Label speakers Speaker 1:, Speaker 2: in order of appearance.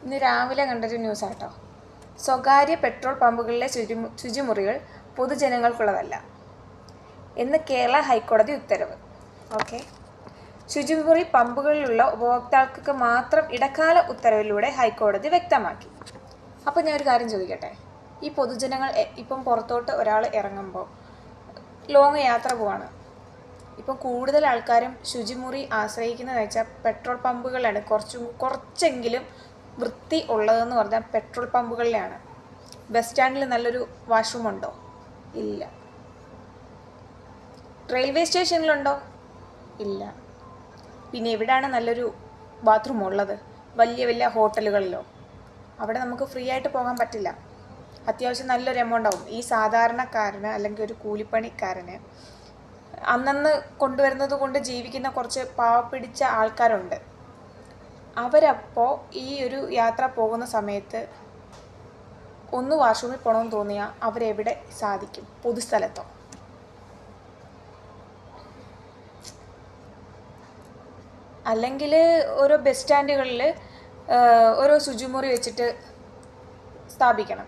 Speaker 1: ഇന്ന് രാവിലെ കണ്ടൊരു ന്യൂസ് ആട്ടോ. സ്വകാര്യ പെട്രോൾ പമ്പുകളിലെ ശുചിമുറികൾ പൊതുജനങ്ങൾക്കുള്ളതല്ല എന്ന് കേരള ഹൈക്കോടതി ഉത്തരവ്. ഓക്കെ, ശുചിമുറി പമ്പുകളിലുള്ള ഉപഭോക്താക്കൾക്ക് മാത്രം ഇടക്കാല ഉത്തരവിലൂടെ ഹൈക്കോടതി വ്യക്തമാക്കി. അപ്പോൾ ഞാൻ ഒരു കാര്യം ചോദിക്കട്ടെ, ഈ പൊതുജനങ്ങൾ ഇപ്പം പുറത്തോട്ട് ഒരാൾ ഇറങ്ങുമ്പോൾ ലോങ് യാത്ര പോവാണ്, ഇപ്പം കൂടുതൽ ആൾക്കാരും ശുചിമുറി ആശ്രയിക്കുന്നതെന്ന് വെച്ചാൽ പെട്രോൾ പമ്പുകളിലാണ്. കുറച്ചെങ്കിലും വൃത്തി ഉള്ളതെന്ന് പറഞ്ഞാൽ പെട്രോൾ പമ്പുകളിലാണ്. ബസ് സ്റ്റാൻഡിൽ നല്ലൊരു വാഷ്റൂം ഉണ്ടോ? ഇല്ല. റെയിൽവേ സ്റ്റേഷനിലുണ്ടോ? ഇല്ല. പിന്നെ എവിടെയാണ് നല്ലൊരു ബാത്റൂം ഉള്ളത്? വലിയ വലിയ ഹോട്ടലുകളിലോ? അവിടെ നമുക്ക് ഫ്രീ ആയിട്ട് പോകാൻ പറ്റില്ല. അത്യാവശ്യം നല്ലൊരു എമൗണ്ട് ആവും. ഈ സാധാരണക്കാരന് അല്ലെങ്കിൽ ഒരു കൂലിപ്പണിക്കാരന് അന്നന്ന് കൊണ്ടുവരുന്നത് കൊണ്ട് ജീവിക്കുന്ന കുറച്ച് പാവപ്പിടിച്ച ആൾക്കാരുണ്ട്. അവരപ്പോൾ ഈ ഒരു യാത്ര പോകുന്ന സമയത്ത് ഒന്ന് വാഷ്റൂമിൽ പോകണമെന്ന് തോന്നിയാൽ അവരെവിടെ സാധിക്കും? പൊതുസ്ഥലത്തോ? അല്ലെങ്കിൽ ഓരോ ബസ് സ്റ്റാൻഡുകളിൽ ഓരോ ശുചിമുറി വെച്ചിട്ട് സ്ഥാപിക്കണം.